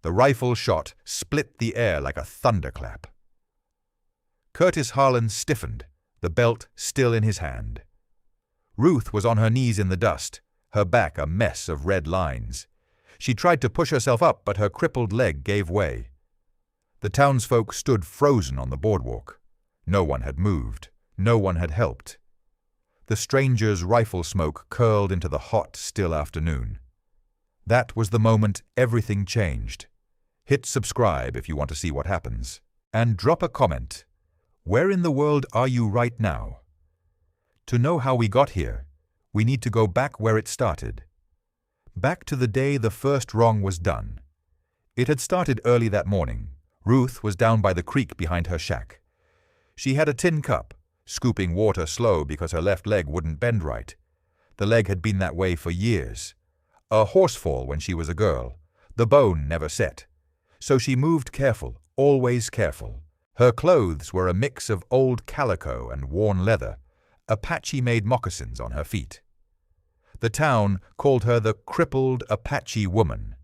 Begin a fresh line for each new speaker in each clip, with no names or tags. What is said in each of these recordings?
The rifle shot split the air like a thunderclap. Curtis Harlan stiffened, the belt still in his hand. Ruth was on her knees in the dust, her back a mess of red lines. She tried to push herself up, but her crippled leg gave way. The townsfolk stood frozen on the boardwalk. No one had moved. No one had helped. The stranger's rifle smoke curled into the hot, still afternoon. That was the moment everything changed. Hit subscribe if you want to see what happens. And drop a comment. Where in the world are you right now? To know how we got here, we need to go back where it started. Back to the day the first wrong was done. It had started early that morning. Ruth was down by the creek behind her shack. She had a tin cup, scooping water slow because her left leg wouldn't bend right. The leg had been that way for years. A horsefall when she was a girl. The bone never set. So she moved careful, always careful. Her clothes were a mix of old calico and worn leather. Apache-made moccasins on her feet. The town called her the crippled Apache woman.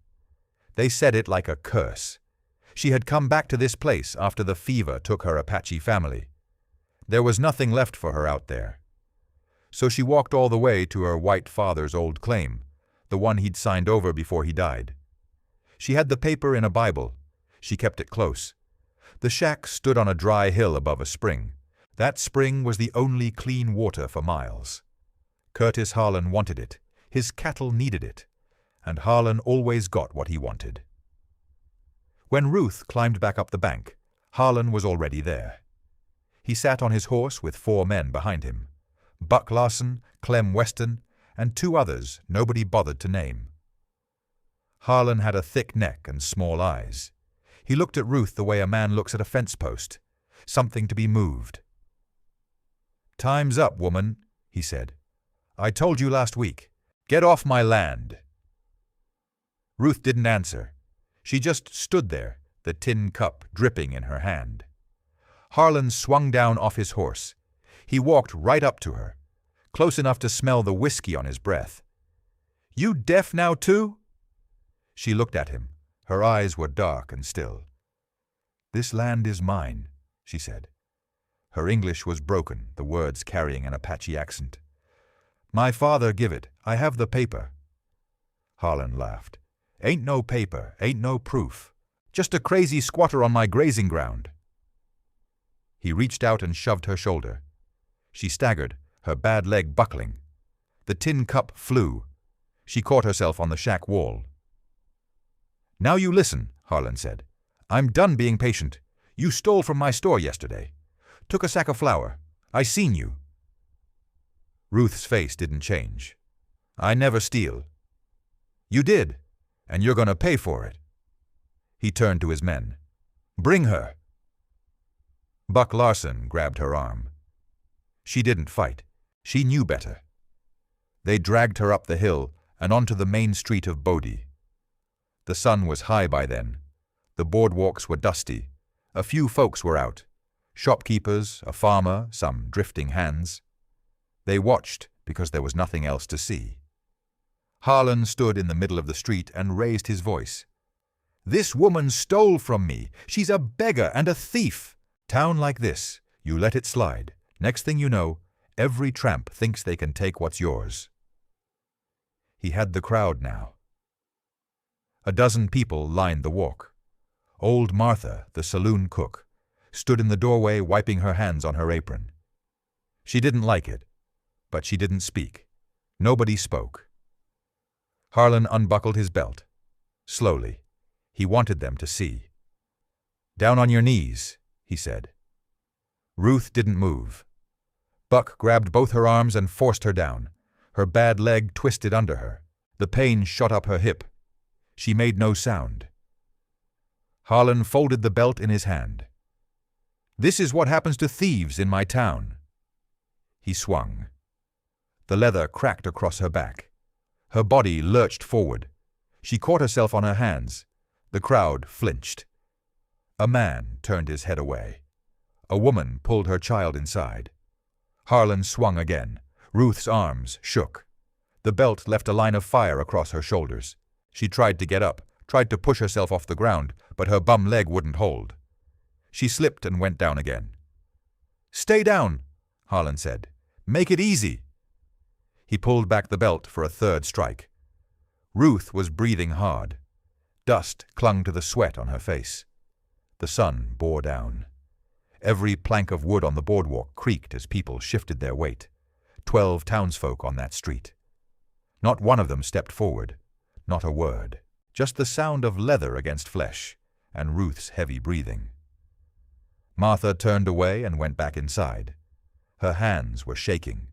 They said it like a curse. She had come back to this place after the fever took her Apache family. There was nothing left for her out there. So she walked all the way to her white father's old claim, the one he'd signed over before he died. She had the paper in a Bible. She kept it close. The shack stood on a dry hill above a spring. That spring was the only clean water for miles. Curtis Harlan wanted it. His cattle needed it. And Harlan always got what he wanted. When Ruth climbed back up the bank, Harlan was already there. He sat on his horse with 4 men behind him. Buck Larson, Clem Weston, and 2 others nobody bothered to name. Harlan had a thick neck and small eyes. He looked at Ruth the way a man looks at a fence post, something to be moved. "Time's up, woman," he said. "I told you last week. Get off my land." Ruth didn't answer. She just stood there, the tin cup dripping in her hand. Harlan swung down off his horse. He walked right up to her, close enough to smell the whiskey on his breath. "You deaf now too?" She looked at him. Her eyes were dark and still. "This land is mine," she said. Her English was broken, the words carrying an Apache accent. "My father give it. I have the paper." Harlan laughed. "Ain't no paper, ain't no proof. Just a crazy squatter on my grazing ground." He reached out and shoved her shoulder. She staggered, her bad leg buckling. The tin cup flew. She caught herself on the shack wall. "Now you listen," Harlan said. "I'm done being patient. You stole from my store yesterday. Took a sack of flour. I seen you." Ruth's face didn't change. "I never steal." "You did, and you're going to pay for it." He turned to his men. "Bring her." Buck Larson grabbed her arm. She didn't fight. She knew better. They dragged her up the hill and onto the main street of Bodhi. The sun was high by then. The boardwalks were dusty. A few folks were out. Shopkeepers, a farmer, some drifting hands. They watched because there was nothing else to see. Harlan stood in the middle of the street and raised his voice. "This woman stole from me. She's a beggar and a thief. Town like this, you let it slide. Next thing you know, every tramp thinks they can take what's yours." He had the crowd now. A dozen people lined the walk. Old Martha, the saloon cook, stood in the doorway wiping her hands on her apron. She didn't like it, but she didn't speak. Nobody spoke. Harlan unbuckled his belt. Slowly. He wanted them to see. "Down on your knees," he said. Ruth didn't move. Buck grabbed both her arms and forced her down. Her bad leg twisted under her. The pain shot up her hip. She made no sound. Harlan folded the belt in his hand. "This is what happens to thieves in my town." He swung. The leather cracked across her back. Her body lurched forward. She caught herself on her hands. The crowd flinched. A man turned his head away. A woman pulled her child inside. Harlan swung again. Ruth's arms shook. The belt left a line of fire across her shoulders. She tried to get up, tried to push herself off the ground, but her bum leg wouldn't hold. She slipped and went down again. "Stay down," Harlan said. "Make it easy." He pulled back the belt for a third strike. Ruth was breathing hard. Dust clung to the sweat on her face. The sun bore down. Every plank of wood on the boardwalk creaked as people shifted their weight. 12 townsfolk on that street. Not one of them stepped forward. Not a word. Just the sound of leather against flesh, and Ruth's heavy breathing. Martha turned away and went back inside. Her hands were shaking.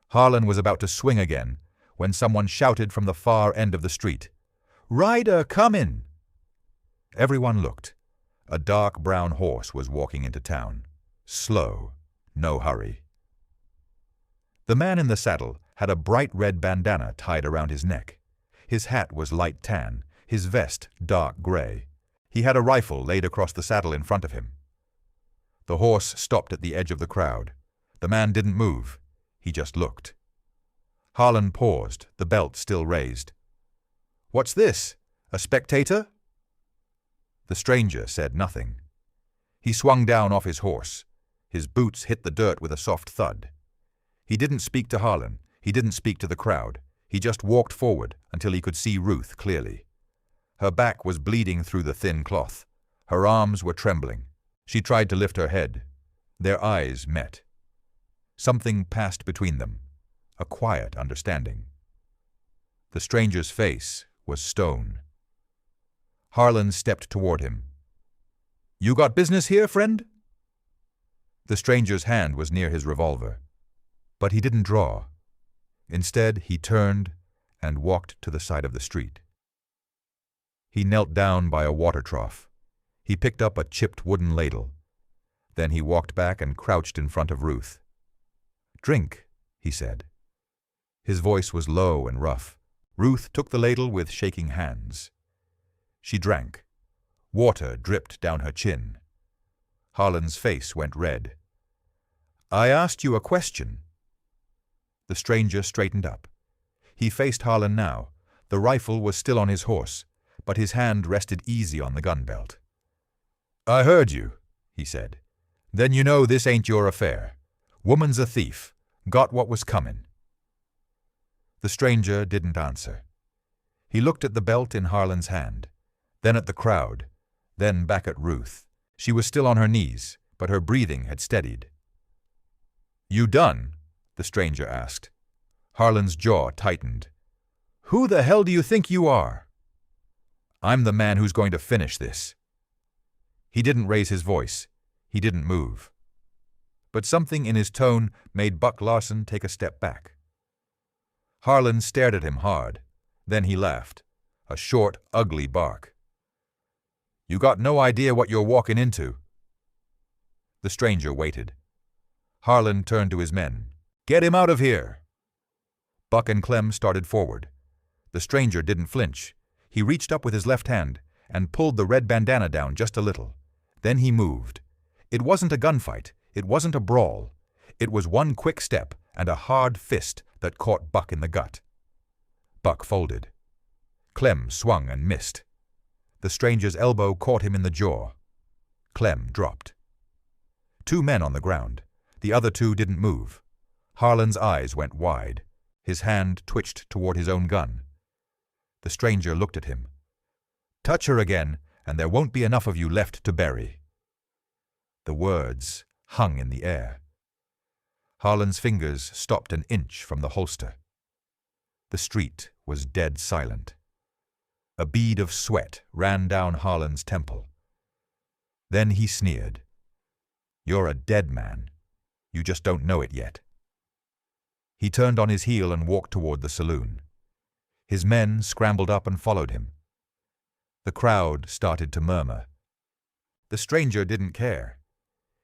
Harlan was about to swing again when someone shouted from the far end of the street, "Rider, come in!" Everyone looked. A dark brown horse was walking into town. Slow, no hurry. The man in the saddle had a bright red bandana tied around his neck. His hat was light tan, his vest dark gray. He had a rifle laid across the saddle in front of him. The horse stopped at the edge of the crowd. The man didn't move. He just looked. Harlan paused, the belt still raised. "What's this? A spectator?" The stranger said nothing. He swung down off his horse. His boots hit the dirt with a soft thud. He didn't speak to Harlan. He didn't speak to the crowd. He just walked forward until he could see Ruth clearly. Her back was bleeding through the thin cloth. Her arms were trembling. She tried to lift her head. Their eyes met. Something passed between them, a quiet understanding. The stranger's face was stone. Harlan stepped toward him. "You got business here, friend?" The stranger's hand was near his revolver, but he didn't draw. Instead, he turned and walked to the side of the street. He knelt down by a water trough. He picked up a chipped wooden ladle. Then he walked back and crouched in front of Ruth. "Drink," he said. His voice was low and rough. Ruth took the ladle with shaking hands. She drank. Water dripped down her chin. Harlan's face went red. "I asked you a question." The stranger straightened up. He faced Harlan now. The rifle was still on his horse, but his hand rested easy on the gun belt. "I heard you," he said. "Then you know this ain't your affair. Woman's a thief. Got what was comin'." The stranger didn't answer. He looked at the belt in Harlan's hand, then at the crowd, then back at Ruth. She was still on her knees, but her breathing had steadied. "You done?" the stranger asked. Harlan's jaw tightened. "Who the hell do you think you are?" "I'm the man who's going to finish this." He didn't raise his voice. He didn't move. But something in his tone made Buck Larson take a step back. Harlan stared at him hard. Then he laughed, a short, ugly bark. "You got no idea what you're walking into." The stranger waited. Harlan turned to his men. "Get him out of here!" Buck and Clem started forward. The stranger didn't flinch. He reached up with his left hand and pulled the red bandana down just a little. Then he moved. It wasn't a gunfight. It wasn't a brawl. It was one quick step and a hard fist that caught Buck in the gut. Buck folded. Clem swung and missed. The stranger's elbow caught him in the jaw. Clem dropped. 2 men on the ground. The other 2 didn't move. Harlan's eyes went wide. His hand twitched toward his own gun. The stranger looked at him. "Touch her again, and there won't be enough of you left to bury." The words hung in the air. Harlan's fingers stopped an inch from the holster. The street was dead silent. A bead of sweat ran down Harlan's temple. Then he sneered. "You're a dead man. You just don't know it yet." He turned on his heel and walked toward the saloon. His men scrambled up and followed him. The crowd started to murmur. The stranger didn't care.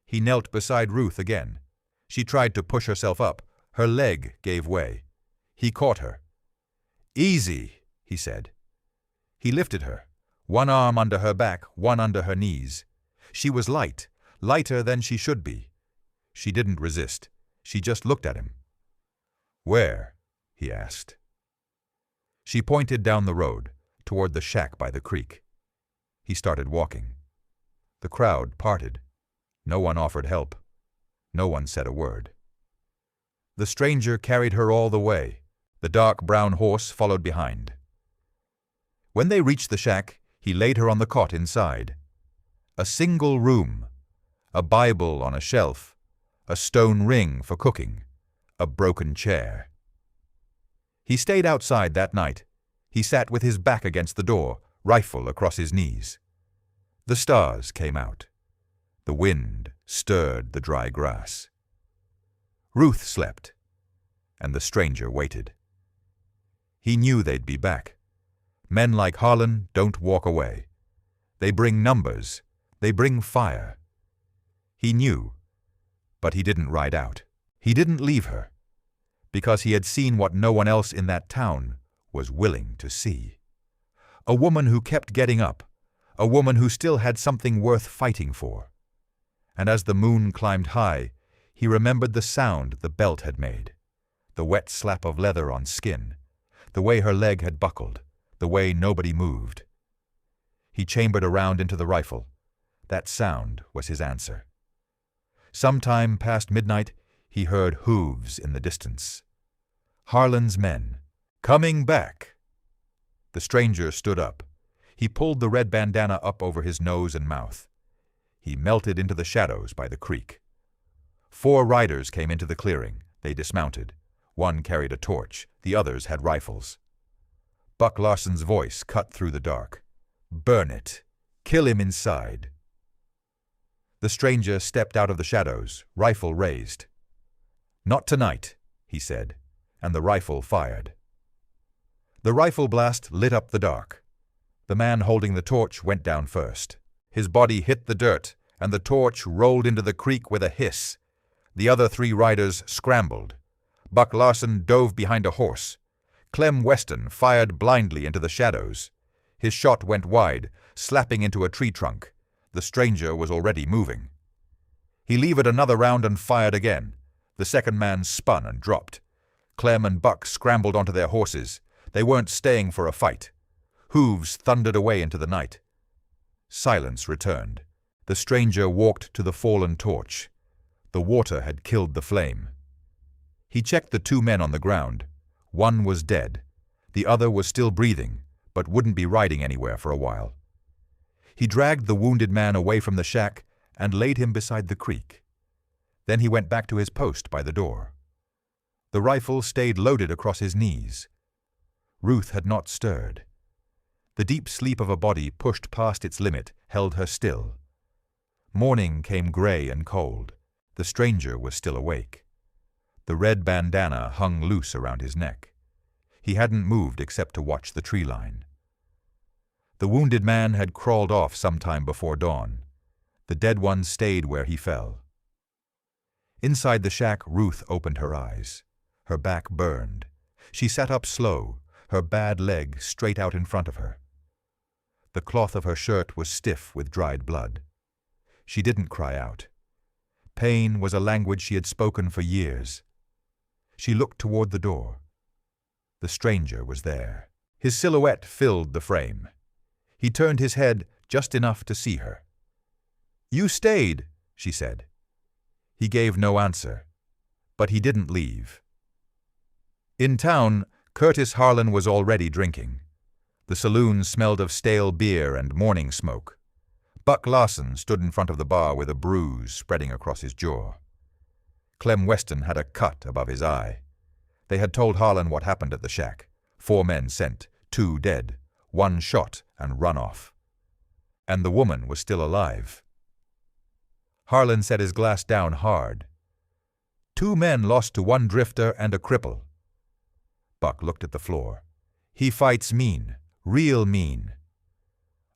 He knelt beside Ruth again. She tried to push herself up. Her leg gave way. He caught her. "Easy," he said. He lifted her, one arm under her back, one under her knees. She was light, lighter than she should be. She didn't resist. She just looked at him. "Where?" he asked. She pointed down the road, toward the shack by the creek. He started walking. The crowd parted. No one offered help. No one said a word. The stranger carried her all the way. The dark brown horse followed behind. When they reached the shack, he laid her on the cot inside. A single room, a Bible on a shelf, a stone ring for cooking, a broken chair. He stayed outside that night. He sat with his back against the door, rifle across his knees. The stars came out. The wind stirred the dry grass. Ruth slept, and the stranger waited. He knew they'd be back. Men like Harlon don't walk away. They bring numbers. They bring fire. He knew, but he didn't ride out. He didn't leave her, because he had seen what no one else in that town was willing to see. A woman who kept getting up, a woman who still had something worth fighting for. And as the moon climbed high, he remembered the sound the belt had made, the wet slap of leather on skin, the way her leg had buckled, the way nobody moved. He chambered around into the rifle. That sound was his answer. Sometime past midnight, he heard hooves in the distance. Harlan's men, coming back. The stranger stood up. He pulled the red bandana up over his nose and mouth. He melted into the shadows by the creek. 4 riders came into the clearing. They dismounted. One carried a torch. The others had rifles. Buck Larson's voice cut through the dark. "Burn it. Kill him inside." The stranger stepped out of the shadows, rifle raised. "Not tonight," he said, and the rifle fired. The rifle blast lit up the dark. The man holding the torch went down first. His body hit the dirt, and the torch rolled into the creek with a hiss. The other 3 riders scrambled. Buck Larson dove behind a horse. Clem Weston fired blindly into the shadows. His shot went wide, slapping into a tree trunk. The stranger was already moving. He levered another round and fired again. The second man spun and dropped. Clem and Buck scrambled onto their horses. They weren't staying for a fight. Hooves thundered away into the night. Silence returned. The stranger walked to the fallen torch. The water had killed the flame. He checked the 2 men on the ground. One was dead. The other was still breathing, but wouldn't be riding anywhere for a while. He dragged the wounded man away from the shack and laid him beside the creek. Then he went back to his post by the door. The rifle stayed loaded across his knees. Ruth had not stirred. The deep sleep of a body pushed past its limit held her still. Morning came gray and cold. The stranger was still awake. The red bandana hung loose around his neck. He hadn't moved except to watch the tree line. The wounded man had crawled off sometime before dawn. The dead one stayed where he fell. Inside the shack, Ruth opened her eyes. Her back burned. She sat up slow, her bad leg straight out in front of her. The cloth of her shirt was stiff with dried blood. She didn't cry out. Pain was a language she had spoken for years. She looked toward the door. The stranger was there. His silhouette filled the frame. He turned his head just enough to see her. "You stayed," she said. He gave no answer, but he didn't leave. In town, Curtis Harlan was already drinking. The saloon smelled of stale beer and morning smoke. Buck Larson stood in front of the bar with a bruise spreading across his jaw. Clem Weston had a cut above his eye. They had told Harlan what happened at the shack. 4 men sent, 2 dead, 1 shot and run off. And the woman was still alive. Harlan set his glass down hard. 2 men lost to 1 drifter and a cripple. Buck looked at the floor. "He fights mean, real mean.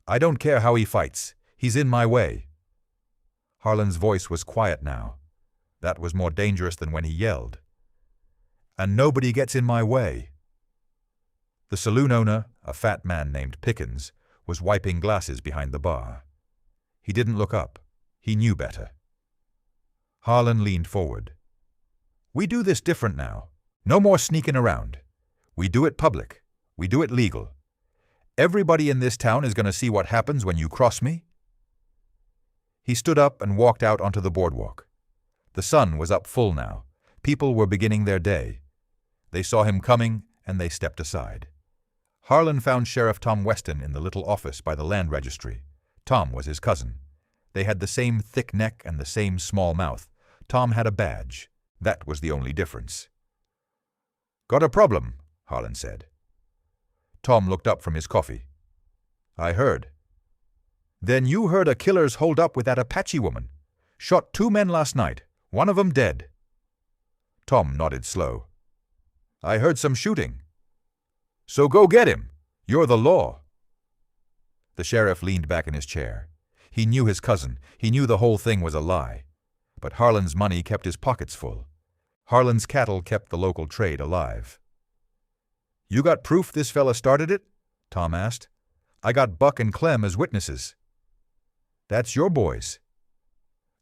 I don't care how he fights. He's in my way." Harlan's voice was quiet now. That was more dangerous than when he yelled. "And nobody gets in my way." The saloon owner, a fat man named Pickens, was wiping glasses behind the bar. He didn't look up. He knew better. Harlan leaned forward. "We do this different now. No more sneaking around. We do it public. We do it legal. Everybody in this town is going to see what happens when you cross me." He stood up and walked out onto the boardwalk. The sun was up full now. People were beginning their day. They saw him coming, and they stepped aside. Harlon found Sheriff Tom Weston in the little office by the land registry. Tom was his cousin. They had the same thick neck and the same small mouth. Tom had a badge. That was the only difference. "Got a problem?" Harlon said. Tom looked up from his coffee. "I heard." "Then you heard a killer's holed up with that Apache woman. Shot 2 men last night, one of 'em dead." Tom nodded slow. "I heard some shooting." "So go get him. You're the law." The sheriff leaned back in his chair. He knew his cousin. He knew the whole thing was a lie. But Harlan's money kept his pockets full. Harlan's cattle kept the local trade alive. "You got proof this fella started it?" Tom asked. "I got Buck and Clem as witnesses." "That's your boys."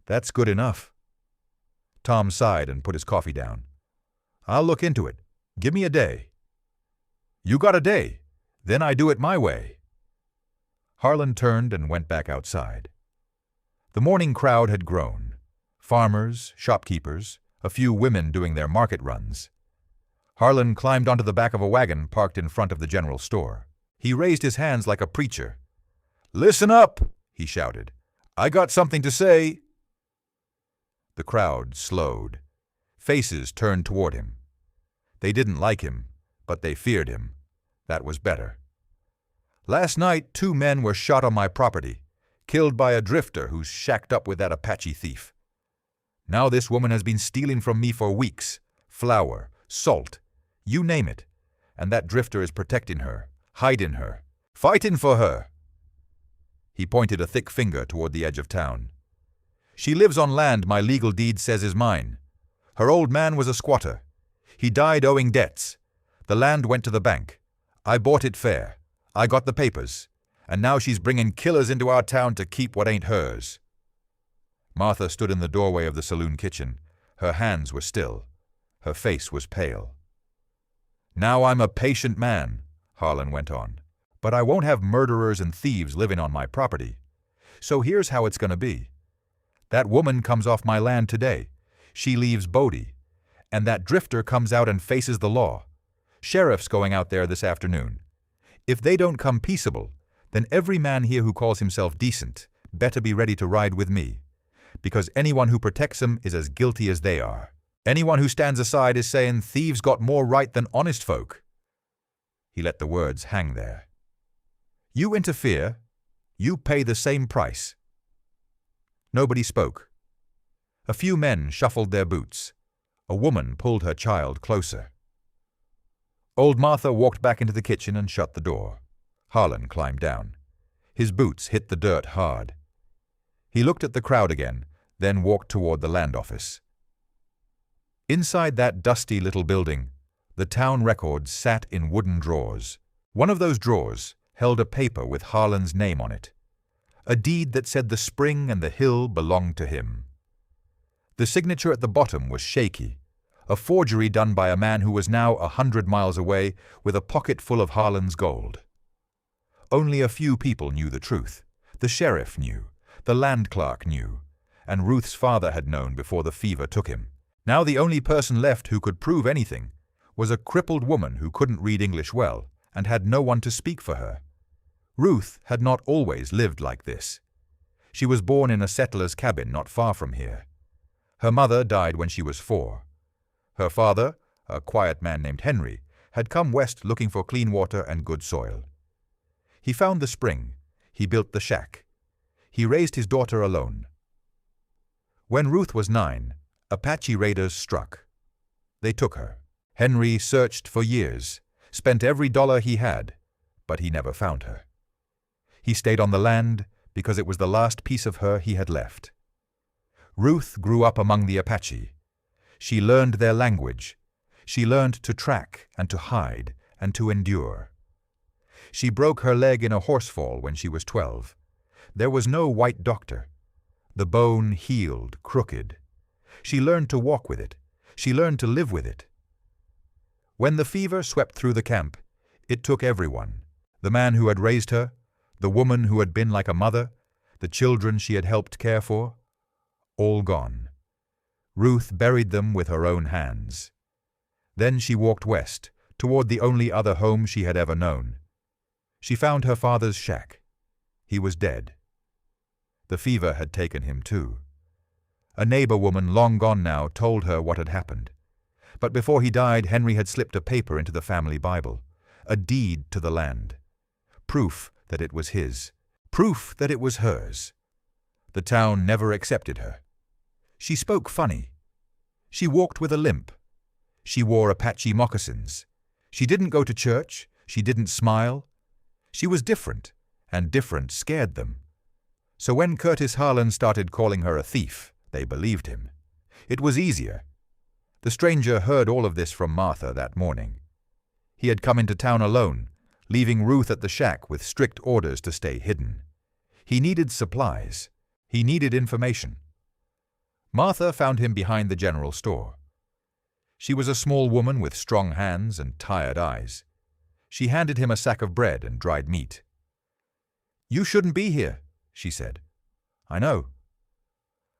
"That's good enough." Tom sighed and put his coffee down. "I'll look into it. Give me a day." "You got a day. Then I do it my way." Harlan turned and went back outside. The morning crowd had grown. Farmers, shopkeepers, a few women doing their market runs. Harlan climbed onto the back of a wagon parked in front of the general store. He raised his hands like a preacher. "Listen up," he shouted. "I got something to say." The crowd slowed. Faces turned toward him. They didn't like him, but they feared him. That was better. "Last night 2 men were shot on my property, killed by a drifter who's shacked up with that Apache thief. Now this woman has been stealing from me for weeks. Flour, salt, you name it. And that drifter is protecting her, hiding her, fighting for her." He pointed a thick finger toward the edge of town. "She lives on land my legal deed says is mine. Her old man was a squatter. He died owing debts. The land went to the bank. I bought it fair. I got the papers. And now she's bringing killers into our town to keep what ain't hers." Martha stood in the doorway of the saloon kitchen. Her hands were still. Her face was pale. "Now I'm a patient man," Harlan went on, "but I won't have murderers and thieves living on my property. So here's how it's going to be. That woman comes off my land today. She leaves Bodhi. And that drifter comes out and faces the law. Sheriff's going out there this afternoon. If they don't come peaceable, then every man here who calls himself decent better be ready to ride with me. Because anyone who protects them is as guilty as they are. Anyone who stands aside is saying thieves got more right than honest folk." He let the words hang there. "You interfere, you pay the same price." Nobody spoke. A few men shuffled their boots. A woman pulled her child closer. Old Martha walked back into the kitchen and shut the door. Harlan climbed down. His boots hit the dirt hard. He looked at the crowd again, then walked toward the land office. Inside that dusty little building, the town records sat in wooden drawers. One of those drawers held a paper with Harlan's name on it. A deed that said the spring and the hill belonged to him. The signature at the bottom was shaky, a forgery done by a man who was now 100 miles away with a pocket full of Harlan's gold. Only a few people knew the truth. The sheriff knew, the land clerk knew, and Ruth's father had known before the fever took him. Now the only person left who could prove anything was a crippled woman who couldn't read English well and had no one to speak for her. Ruth had not always lived like this. She was born in a settler's cabin not far from here. Her mother died when she was 4. Her father, a quiet man named Henry, had come west looking for clean water and good soil. He found the spring. He built the shack. He raised his daughter alone. When Ruth was 9, Apache raiders struck. They took her. Henry searched for years, spent every dollar he had, but he never found her. He stayed on the land because it was the last piece of her he had left. Ruth grew up among the Apache. She learned their language. She learned to track and to hide and to endure. She broke her leg in a horse fall when she was 12. There was no white doctor. The bone healed crooked. She learned to walk with it. She learned to live with it. When the fever swept through the camp, it took everyone. The man who had raised her, the woman who had been like a mother, the children she had helped care for, all gone. Ruth buried them with her own hands. Then she walked west, toward the only other home she had ever known. She found her father's shack. He was dead. The fever had taken him too. A neighbor woman, long gone now, told her what had happened. But before he died, Henry had slipped a paper into the family Bible, a deed to the land. Proof that it was his. Proof that it was hers. The town never accepted her. She spoke funny. She walked with a limp. She wore Apache moccasins. She didn't go to church. She didn't smile. She was different, and different scared them. So when Curtis Harlan started calling her a thief, they believed him. It was easier. The stranger heard all of this from Martha that morning. He had come into town alone, leaving Ruth at the shack with strict orders to stay hidden. He needed supplies. He needed information. Martha found him behind the general store. She was a small woman with strong hands and tired eyes. She handed him a sack of bread and dried meat. "You shouldn't be here," she said. "I know."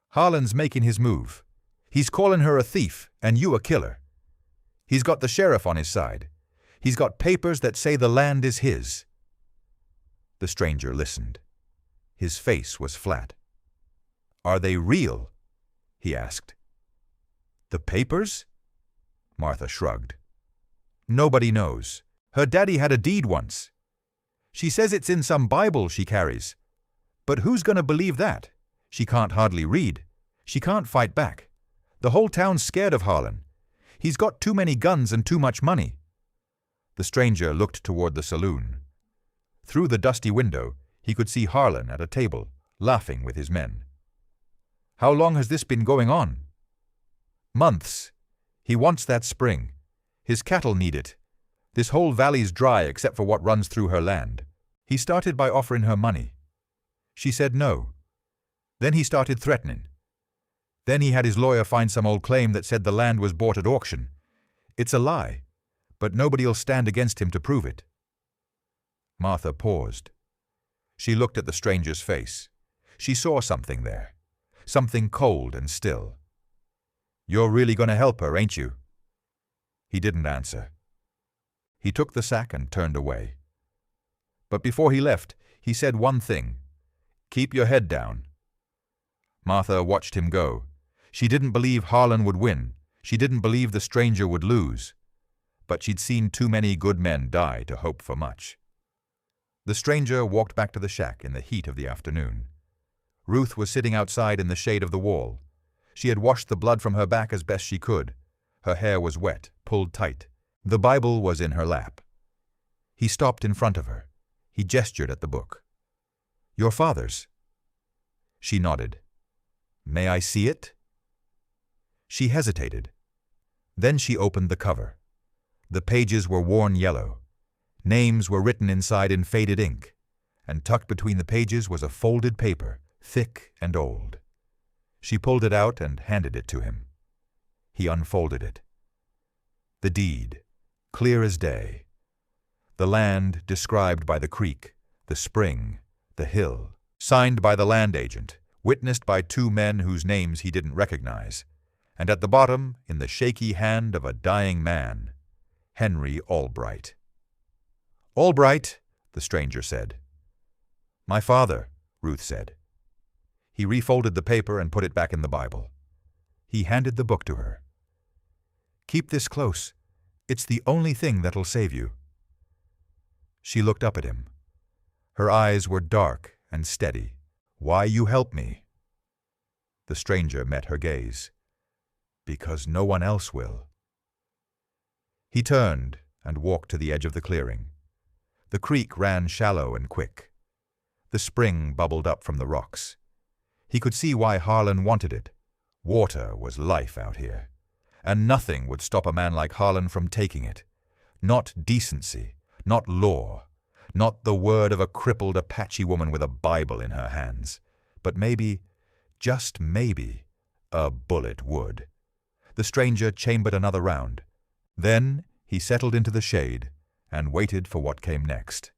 "Harlan's making his move. He's calling her a thief and you a killer. He's got the sheriff on his side. He's got papers that say the land is his." The stranger listened. His face was flat. "Are they real?" he asked. "The papers?" Martha shrugged. "Nobody knows. Her daddy had a deed once. She says it's in some Bible she carries. But who's going to believe that? She can't hardly read. She can't fight back. The whole town's scared of Harlan. He's got too many guns and too much money." The stranger looked toward the saloon. Through the dusty window, he could see Harlan at a table, laughing with his men. "How long has this been going on?" "Months. He wants that spring. His cattle need it. This whole valley's dry except for what runs through her land. He started by offering her money. She said no. Then he started threatening. Then he had his lawyer find some old claim that said the land was bought at auction. It's a lie, but nobody'll stand against him to prove it." Martha paused. She looked at the stranger's face. She saw something there, something cold and still. "You're really going to help her, ain't you?" He didn't answer. He took the sack and turned away. But before he left, he said one thing. "Keep your head down." Martha watched him go. She didn't believe Harlan would win. She didn't believe the stranger would lose. But she'd seen too many good men die to hope for much. The stranger walked back to the shack in the heat of the afternoon. Ruth was sitting outside in the shade of the wall. She had washed the blood from her back as best she could. Her hair was wet, pulled tight. The Bible was in her lap. He stopped in front of her. He gestured at the book. "Your father's." She nodded. "May I see it?" She hesitated. Then she opened the cover. The pages were worn yellow. Names were written inside in faded ink, and tucked between the pages was a folded paper, thick and old. She pulled it out and handed it to him. He unfolded it. The deed, clear as day. The land described by the creek, the spring, the hill, signed by the land agent, witnessed by two men whose names he didn't recognize, and at the bottom, in the shaky hand of a dying man, Henry Albright. "Albright," the stranger said. "My father," Ruth said. He refolded the paper and put it back in the Bible. He handed the book to her. "Keep this close. It's the only thing that'll save you." She looked up at him. Her eyes were dark and steady. "Why you help me?" The stranger met her gaze. "Because no one else will." He turned and walked to the edge of the clearing. The creek ran shallow and quick. The spring bubbled up from the rocks. He could see why Harlan wanted it. Water was life out here, and nothing would stop a man like Harlan from taking it. Not decency, not law, not the word of a crippled Apache woman with a Bible in her hands, but maybe, just maybe, a bullet would. The stranger chambered another round. Then he settled into the shade and waited for what came next.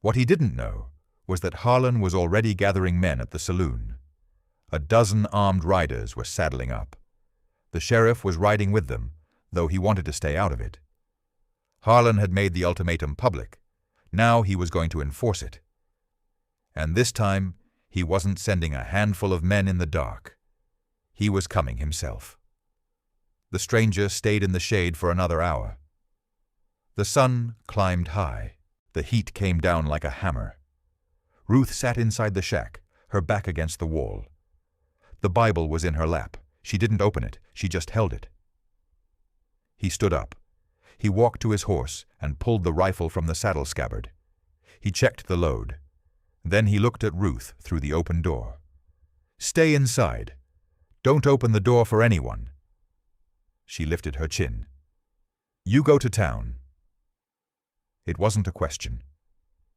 What he didn't know was that Harlon was already gathering men at the saloon. A dozen armed riders were saddling up. The sheriff was riding with them, though he wanted to stay out of it. Harlon had made the ultimatum public. Now he was going to enforce it. And this time, he wasn't sending a handful of men in the dark. He was coming himself. The stranger stayed in the shade for another hour. The sun climbed high. The heat came down like a hammer. Ruth sat inside the shack, her back against the wall. The Bible was in her lap. She didn't open it, she just held it. He stood up. He walked to his horse and pulled the rifle from the saddle scabbard. He checked the load. Then he looked at Ruth through the open door. "Stay inside. Don't open the door for anyone." She lifted her chin. "You go to town." It wasn't a question.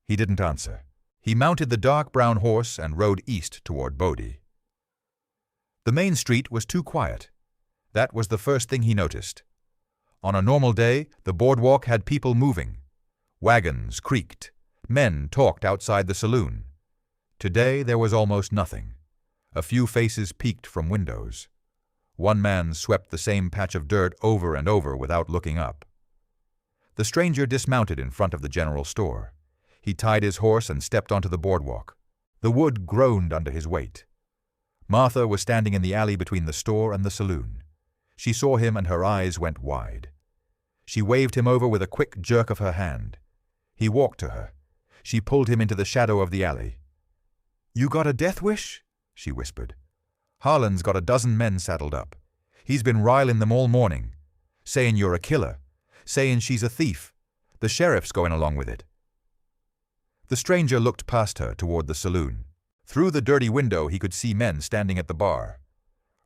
He didn't answer. He mounted the dark brown horse and rode east toward Bodhi. The main street was too quiet. That was the first thing he noticed. On a normal day, the boardwalk had people moving. Wagons creaked. Men talked outside the saloon. Today there was almost nothing. A few faces peeked from windows. One man swept the same patch of dirt over and over without looking up. The stranger dismounted in front of the general store. He tied his horse and stepped onto the boardwalk. The wood groaned under his weight. Martha was standing in the alley between the store and the saloon. She saw him and her eyes went wide. She waved him over with a quick jerk of her hand. He walked to her. She pulled him into the shadow of the alley. "You got a death wish?" she whispered. "Harlan's got a dozen men saddled up. He's been riling them all morning, saying you're a killer, saying she's a thief. The sheriff's going along with it." The stranger looked past her toward the saloon. Through the dirty window he could see men standing at the bar.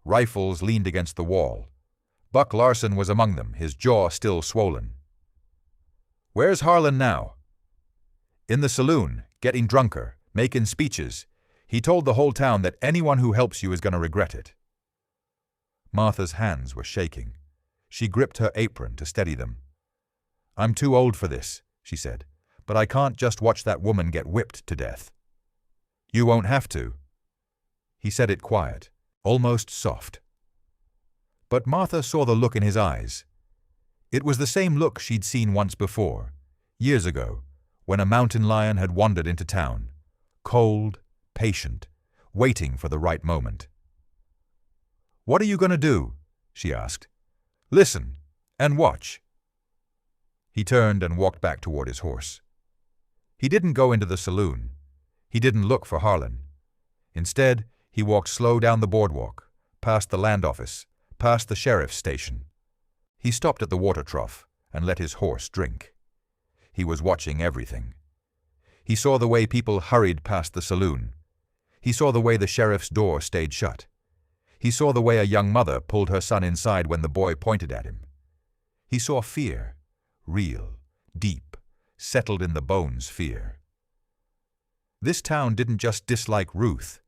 Rifles leaned against the wall. Buck Larson was among them, his jaw still swollen. "Where's Harlan now?" "In the saloon, getting drunker, making speeches. He told the whole town that anyone who helps you is going to regret it." Martha's hands were shaking. She gripped her apron to steady them. "I'm too old for this," she said, "but I can't just watch that woman get whipped to death." "You won't have to." He said it quiet, almost soft. But Martha saw the look in his eyes. It was the same look she'd seen once before, years ago, when a mountain lion had wandered into town, cold, patient, waiting for the right moment. "What are you going to do?" she asked. "Listen and watch." He turned and walked back toward his horse. He didn't go into the saloon. He didn't look for Harlan. Instead, he walked slow down the boardwalk, past the land office, past the sheriff's station. He stopped at the water trough and let his horse drink. He was watching everything. He saw the way people hurried past the saloon. He saw the way the sheriff's door stayed shut. He saw the way a young mother pulled her son inside when the boy pointed at him. He saw fear, real, deep, settled in the bones fear. This town didn't just dislike Ruth.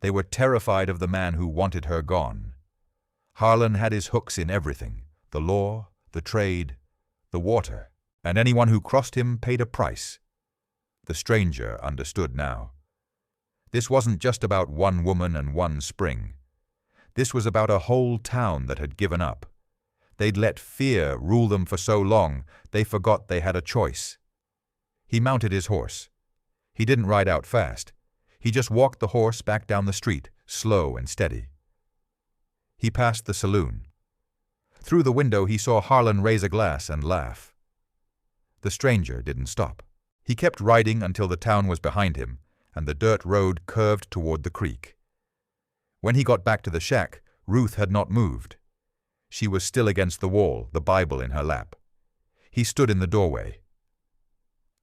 They were terrified of the man who wanted her gone. Harlan had his hooks in everything, the law, the trade, the water, and anyone who crossed him paid a price. The stranger understood now. This wasn't just about one woman and one spring. This was about a whole town that had given up. They'd let fear rule them for so long, they forgot they had a choice. He mounted his horse. He didn't ride out fast. He just walked the horse back down the street, slow and steady. He passed the saloon. Through the window he saw Harlan raise a glass and laugh. The stranger didn't stop. He kept riding until the town was behind him, and the dirt road curved toward the creek. When he got back to the shack, Ruth had not moved. She was still against the wall, the Bible in her lap. He stood in the doorway.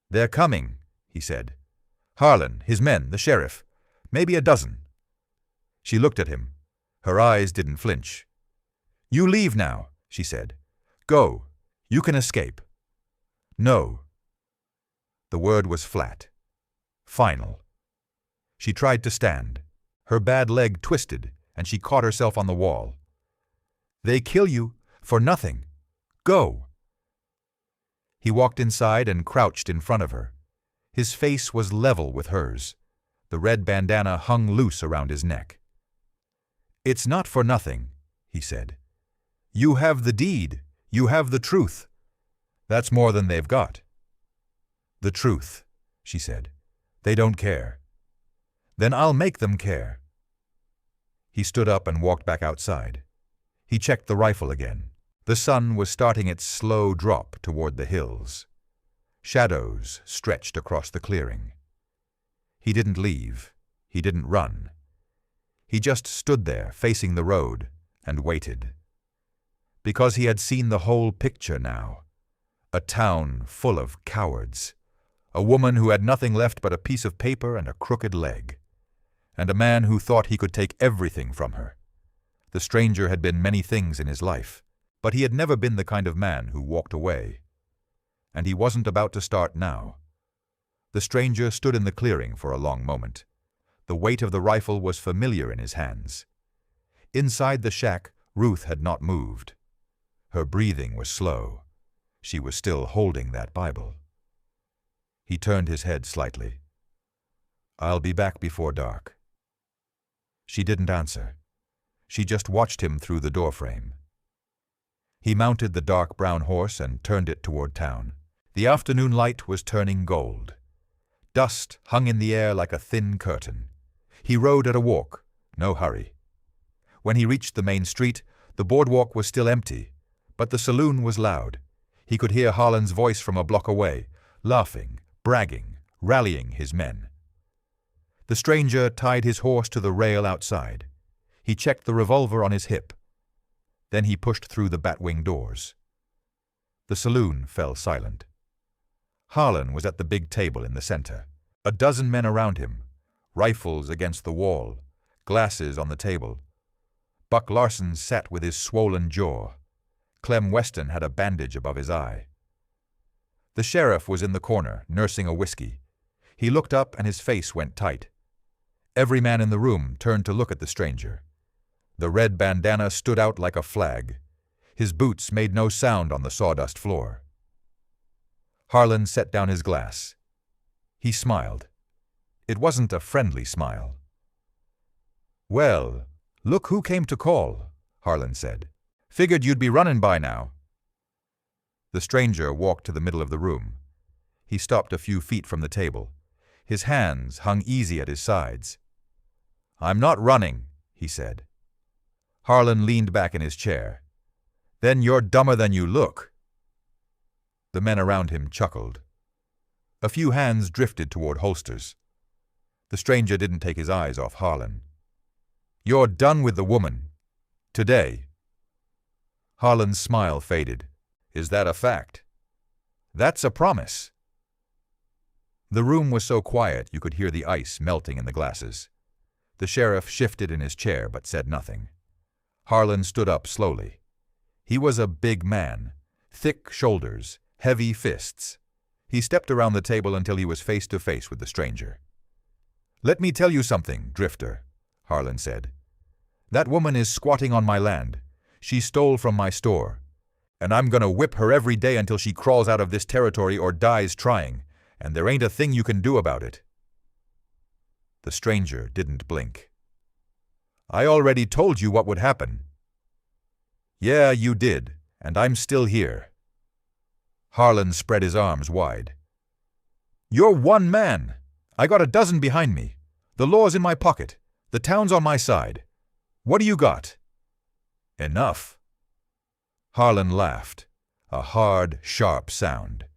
"They're coming," he said. "Harlan, his men, the sheriff. Maybe a dozen." She looked at him. Her eyes didn't flinch. "You leave now," she said. "Go. You can escape." "No." The word was flat. Final. She tried to stand. Her bad leg twisted, and she caught herself on the wall. "They kill you for nothing. Go." He walked inside and crouched in front of her. His face was level with hers. The red bandana hung loose around his neck. "It's not for nothing," he said. "You have the deed. You have the truth. That's more than they've got." "The truth," she said. "They don't care." "Then I'll make them care." He stood up and walked back outside. He checked the rifle again. The sun was starting its slow drop toward the hills. Shadows stretched across the clearing. He didn't leave. He didn't run. He just stood there, facing the road, and waited. Because he had seen the whole picture now. A town full of cowards. A woman who had nothing left but a piece of paper and a crooked leg. And a man who thought he could take everything from her. The stranger had been many things in his life, but he had never been the kind of man who walked away. And he wasn't about to start now. The stranger stood in the clearing for a long moment. The weight of the rifle was familiar in his hands. Inside the shack, Ruth had not moved. Her breathing was slow. She was still holding that Bible. He turned his head slightly. "I'll be back before dark." She didn't answer. She just watched him through the doorframe. He mounted the dark brown horse and turned it toward town. The afternoon light was turning gold. Dust hung in the air like a thin curtain. He rode at a walk, no hurry. When he reached the main street, the boardwalk was still empty, but the saloon was loud. He could hear Harlan's voice from a block away, laughing, bragging, rallying his men. The stranger tied his horse to the rail outside. He checked the revolver on his hip. Then he pushed through the batwing doors. The saloon fell silent. Harlan was at the big table in the center. A dozen men around him, rifles against the wall, glasses on the table. Buck Larson sat with his swollen jaw. Clem Weston had a bandage above his eye. The sheriff was in the corner, nursing a whiskey. He looked up and his face went tight. Every man in the room turned to look at the stranger. The red bandana stood out like a flag. His boots made no sound on the sawdust floor. Harlan set down his glass. He smiled. It wasn't a friendly smile. "Well, look who came to call," Harlan said. "Figured you'd be running by now." The stranger walked to the middle of the room. He stopped a few feet from the table. His hands hung easy at his sides. "I'm not running," he said. Harlan leaned back in his chair. "Then you're dumber than you look." The men around him chuckled. A few hands drifted toward holsters. The stranger didn't take his eyes off Harlan. "You're done with the woman. Today." Harlan's smile faded. "Is that a fact?" "That's a promise." The room was so quiet you could hear the ice melting in the glasses. The sheriff shifted in his chair but said nothing. Harlan stood up slowly. He was a big man, thick shoulders, heavy fists. He stepped around the table until he was face to face with the stranger. "Let me tell you something, Drifter," Harlan said. "That woman is squatting on my land. She stole from my store. And I'm gonna whip her every day until she crawls out of this territory or dies trying, and there ain't a thing you can do about it." The stranger didn't blink. "I already told you what would happen." "Yeah, you did, and I'm still here." Harlan spread his arms wide. "You're one man. I got a dozen behind me. The law's in my pocket. The town's on my side. What do you got?" "Enough." Harlan laughed, a hard, sharp sound.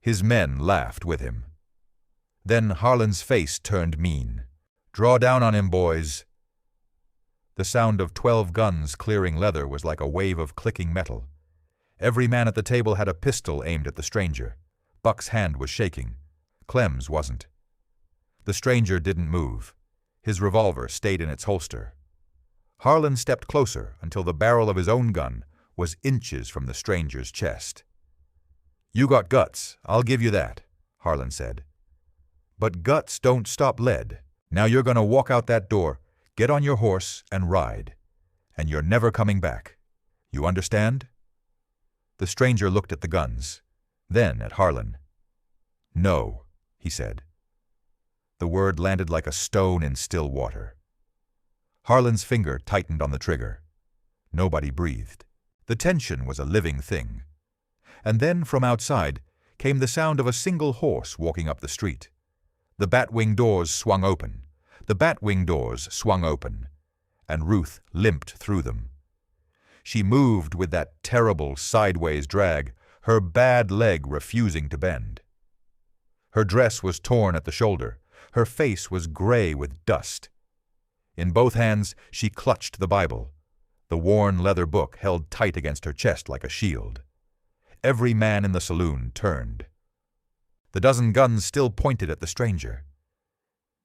His men laughed with him. Then Harlan's face turned mean. "Draw down on him, boys." The sound of 12 guns clearing leather was like a wave of clicking metal. Every man at the table had a pistol aimed at the stranger. Buck's hand was shaking. Clem's wasn't. The stranger didn't move. His revolver stayed in its holster. Harlan stepped closer until the barrel of his own gun was inches from the stranger's chest. "You got guts, I'll give you that," Harlan said. "But guts don't stop lead. Now you're going to walk out that door, get on your horse, and ride. And you're never coming back. You understand?" The stranger looked at the guns, then at Harlan. "No," he said. The word landed like a stone in still water. Harlan's finger tightened on the trigger. Nobody breathed. The tension was a living thing. And then, from outside, came the sound of a single horse walking up the street. The batwing doors swung open. The batwing doors swung open, and Ruth limped through them. She moved with that terrible sideways drag, her bad leg refusing to bend. Her dress was torn at the shoulder. Her face was gray with dust. In both hands she clutched the Bible, the worn leather book held tight against her chest like a shield. Every man in the saloon turned. The dozen guns still pointed at the stranger.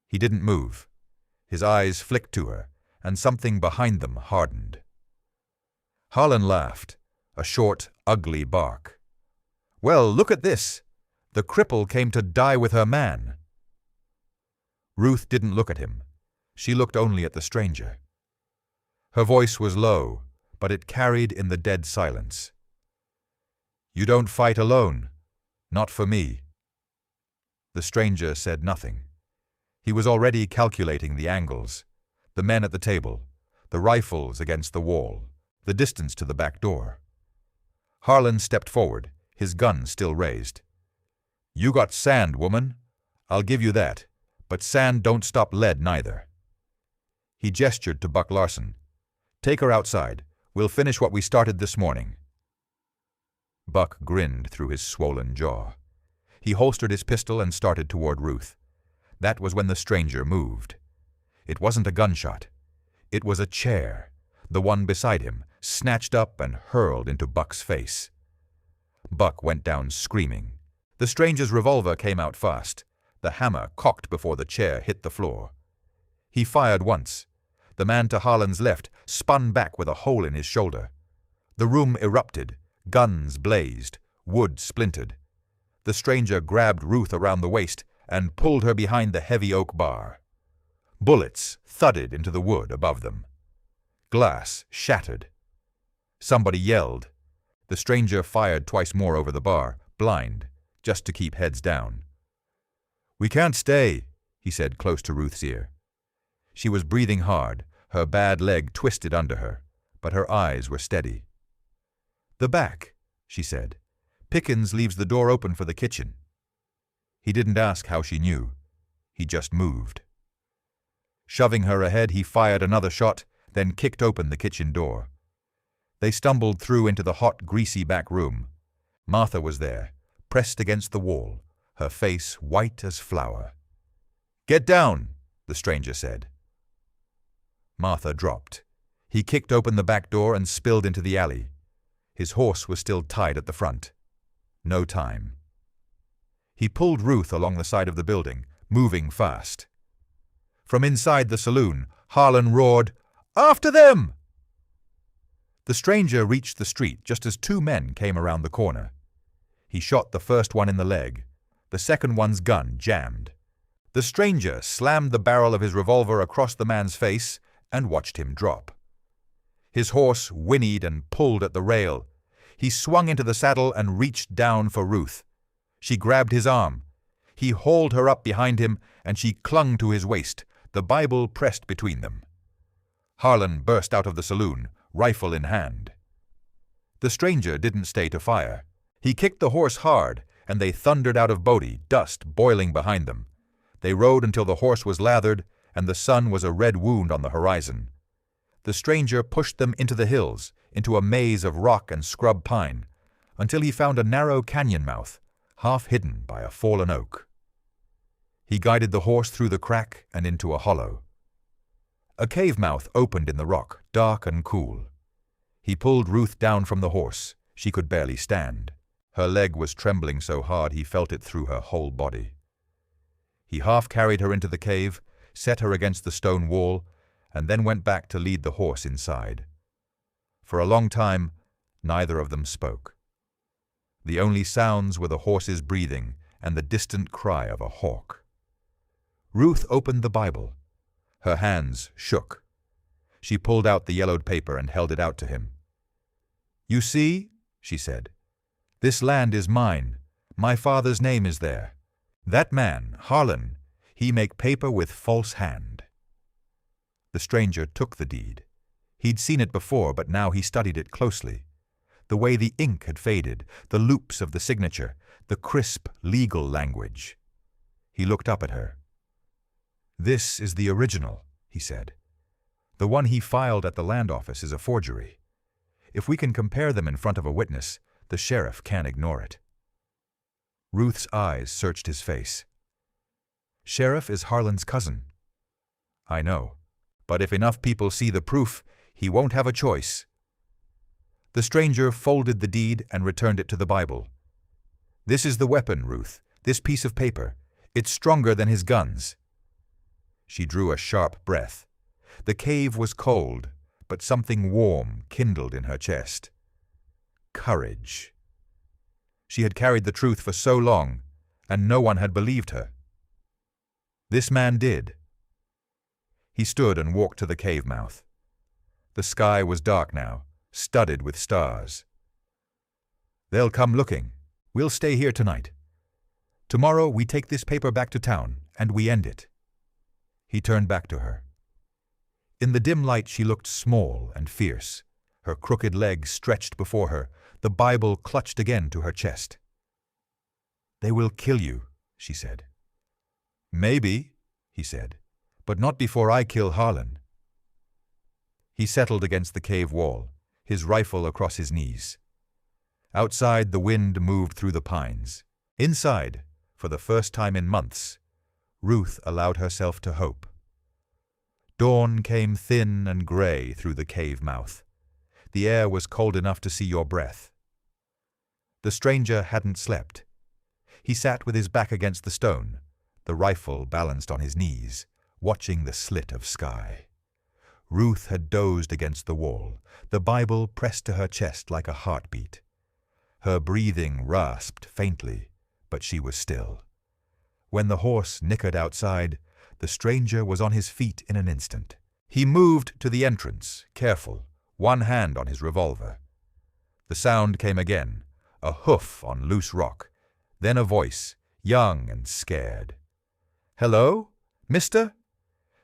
He didn't move. His eyes flicked to her, and something behind them hardened. Harlon laughed, a short, ugly bark. "Well, look at this! The cripple came to die with her man." Ruth didn't look at him. She looked only at the stranger. Her voice was low, but it carried in the dead silence. "You don't fight alone. Not for me." The stranger said nothing. He was already calculating the angles, the men at the table, the rifles against the wall, the distance to the back door. Harlan stepped forward, his gun still raised. "You got sand, woman. I'll give you that, but sand don't stop lead neither." He gestured to Buck Larson. "Take her outside. We'll finish what we started this morning." Buck grinned through his swollen jaw. He holstered his pistol and started toward Ruth. That was when the stranger moved. It wasn't a gunshot. It was a chair, the one beside him, snatched up and hurled into Buck's face. Buck went down screaming. The stranger's revolver came out fast. The hammer cocked before the chair hit the floor. He fired once. The man to Harlan's left spun back with a hole in his shoulder. The room erupted. Guns blazed. Wood splintered. The stranger grabbed Ruth around the waist and pulled her behind the heavy oak bar. Bullets thudded into the wood above them. Glass shattered. Somebody yelled. The stranger fired twice more over the bar, blind, just to keep heads down. "We can't stay," he said close to Ruth's ear. She was breathing hard, her bad leg twisted under her, but her eyes were steady. "The back," she said. "Pickens leaves the door open for the kitchen." He didn't ask how she knew. He just moved. Shoving her ahead, he fired another shot, then kicked open the kitchen door. They stumbled through into the hot, greasy back room. Martha was there, pressed against the wall, her face white as flour. "Get down," the stranger said. Martha dropped. He kicked open the back door and spilled into the alley. His horse was still tied at the front. No time. He pulled Ruth along the side of the building, moving fast. From inside the saloon, Harlan roared, "After them!" The stranger reached the street just as two men came around the corner. He shot the first one in the leg. The second one's gun jammed. The stranger slammed the barrel of his revolver across the man's face and watched him drop. His horse whinnied and pulled at the rail. He swung into the saddle and reached down for Ruth. She grabbed his arm. He hauled her up behind him, and she clung to his waist, the Bible pressed between them. Harlan burst out of the saloon, rifle in hand. The stranger didn't stay to fire. He kicked the horse hard, and they thundered out of Bodie, dust boiling behind them. They rode until the horse was lathered, and the sun was a red wound on the horizon. The stranger pushed them into the hills, into a maze of rock and scrub pine, until he found a narrow canyon mouth, half hidden by a fallen oak. He guided the horse through the crack and into a hollow. A cave mouth opened in the rock, dark and cool. He pulled Ruth down from the horse. She could barely stand. Her leg was trembling so hard he felt it through her whole body. He half carried her into the cave, set her against the stone wall, and then went back to lead the horse inside. For a long time, neither of them spoke. The only sounds were the horse's breathing and the distant cry of a hawk. Ruth opened the Bible. Her hands shook. She pulled out the yellowed paper and held it out to him. "You see," she said, "this land is mine. My father's name is there. That man, Harlon, he make paper with false hand. The stranger took the deed. He'd seen it before, but now he studied it closely. The way the ink had faded, the loops of the signature, the crisp legal language. He looked up at her. "This is the original," he said. "The one he filed at the land office is a forgery. If we can compare them in front of a witness, the sheriff can't ignore it." Ruth's eyes searched his face. "Sheriff is Harlan's cousin." "I know, but if enough people see the proof, he won't have a choice." The stranger folded the deed and returned it to the Bible. "This is the weapon, Ruth, this piece of paper. It's stronger than his guns." She drew a sharp breath. The cave was cold, but something warm kindled in her chest. Courage. She had carried the truth for so long, and no one had believed her. This man did. He stood and walked to the cave mouth. The sky was dark now, studded with stars. "They'll come looking. We'll stay here tonight. Tomorrow we take this paper back to town, and we end it." He turned back to her. In the dim light she looked small and fierce, her crooked legs stretched before her, the Bible clutched again to her chest. "They will kill you," she said. "Maybe," he said, "but not before I kill Harlan." He settled against the cave wall, his rifle across his knees. Outside, the wind moved through the pines. Inside, for the first time in months, Ruth allowed herself to hope. Dawn came thin and gray through the cave mouth. The air was cold enough to see your breath. The stranger hadn't slept. He sat with his back against the stone, the rifle balanced on his knees, watching the slit of sky. Ruth had dozed against the wall, the Bible pressed to her chest like a heartbeat. Her breathing rasped faintly, but she was still. When the horse nickered outside, the stranger was on his feet in an instant. He moved to the entrance, careful, one hand on his revolver. The sound came again, a hoof on loose rock, then a voice, young and scared. "Hello, mister?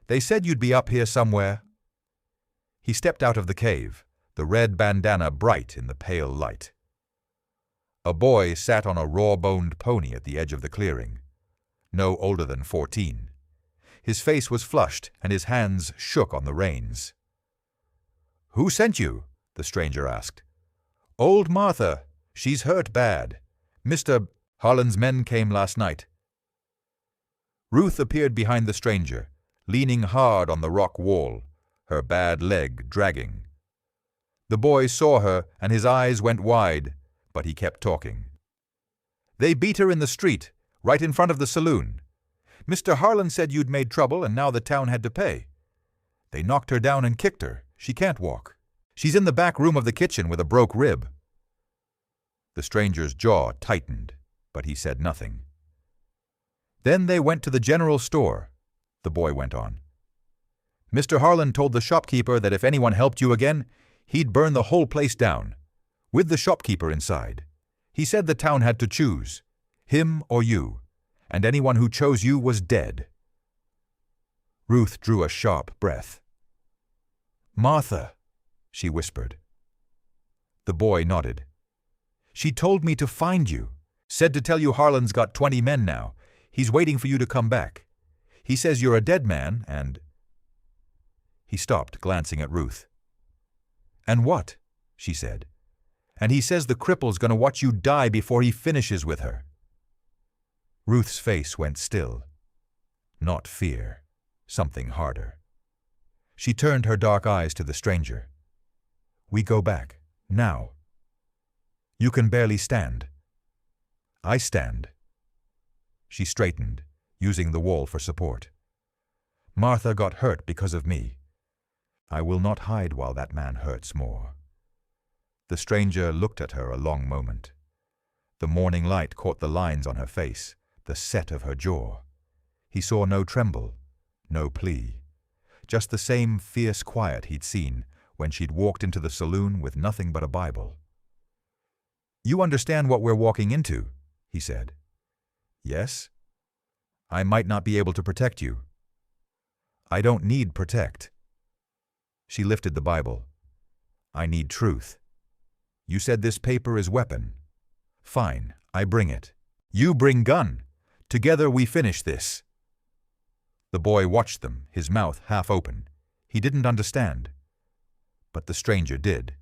They said you'd be up here somewhere." He stepped out of the cave, the red bandana bright in the pale light. A boy sat on a raw-boned pony at the edge of the clearing, no older than 14. His face was flushed and his hands shook on the reins. "Who sent you?" the stranger asked. "Old Martha. She's hurt bad. Mr. Harlan's men came last night." Ruth appeared behind the stranger, leaning hard on the rock wall, her bad leg dragging. The boy saw her and his eyes went wide, but he kept talking. "They beat her in the street, right in front of the saloon. Mr. Harlan said you'd made trouble and now the town had to pay. They knocked her down and kicked her. She can't walk. She's in the back room of the kitchen with a broke rib." The stranger's jaw tightened, but he said nothing. "Then they went to the general store," the boy went on. "Mr. Harlan told the shopkeeper that if anyone helped you again, he'd burn the whole place down, with the shopkeeper inside. He said the town had to choose, him or you, and anyone who chose you was dead." Ruth drew a sharp breath. "Martha," she whispered. The boy nodded. "She told me to find you, said to tell you Harlan's got 20 men now. He's waiting for you to come back. He says you're a dead man and—" He stopped, glancing at Ruth. "And what?" she said. "And he says the cripple's going to watch you die before he finishes with her." Ruth's face went still. Not fear, something harder. She turned her dark eyes to the stranger. "We go back, now. You can barely stand." "I stand." She straightened, using the wall for support. "Martha got hurt because of me. I will not hide while that man hurts more." The stranger looked at her a long moment. The morning light caught the lines on her face, the set of her jaw. He saw no tremble, no plea, just the same fierce quiet he'd seen when she'd walked into the saloon with nothing but a Bible. "You understand what we're walking into?" he said. "Yes." I might not be able to protect you." "I don't need protect." She lifted the Bible. "I need truth. You said this paper is weapon. Fine, I bring it. You bring gun. Together we finish this." The boy watched them, his mouth half open. He didn't understand. But the stranger did.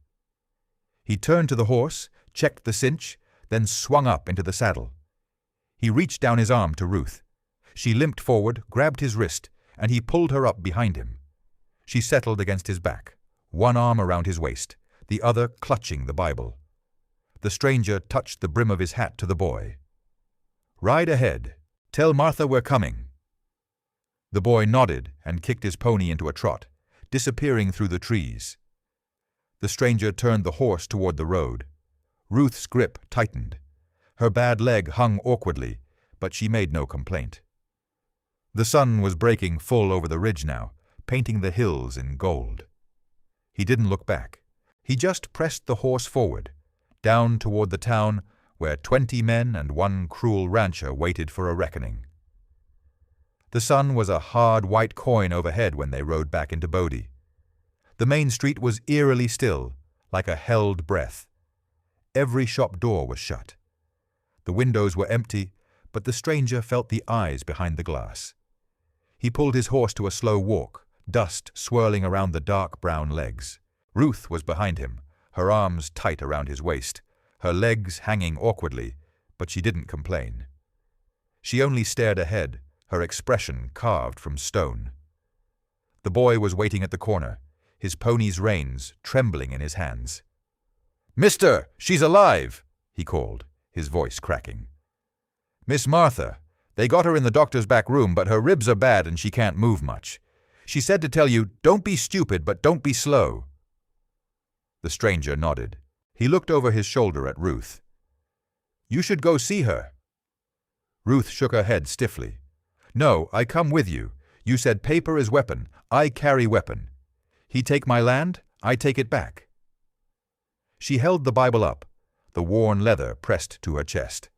He turned to the horse, checked the cinch, then swung up into the saddle. He reached down his arm to Ruth. She limped forward, grabbed his wrist, and he pulled her up behind him. She settled against his back, one arm around his waist, the other clutching the Bible. The stranger touched the brim of his hat to the boy. "Ride ahead. Tell Martha we're coming." The boy nodded and kicked his pony into a trot, disappearing through the trees. The stranger turned the horse toward the road. Ruth's grip tightened. Her bad leg hung awkwardly, but she made no complaint. The sun was breaking full over the ridge now, painting the hills in gold. He didn't look back. He just pressed the horse forward, down toward the town where 20 men and one cruel rancher waited for a reckoning. The sun was a hard white coin overhead when they rode back into Bodhi. The main street was eerily still, like a held breath. Every shop door was shut. The windows were empty, but the stranger felt the eyes behind the glass. He pulled his horse to a slow walk, dust swirling around the dark brown legs. Ruth was behind him, her arms tight around his waist, her legs hanging awkwardly, but she didn't complain. She only stared ahead, her expression carved from stone. The boy was waiting at the corner, his pony's reins trembling in his hands. "Mister, she's alive!" he called, his voice cracking. "Miss Martha. They got her in the doctor's back room, but her ribs are bad and she can't move much. She said to tell you, don't be stupid, but don't be slow." The stranger nodded. He looked over his shoulder at Ruth. "You should go see her." Ruth shook her head stiffly. "No, I come with you. You said paper is weapon. I carry weapon. He take my land, I take it back." She held the Bible up, the worn leather pressed to her chest.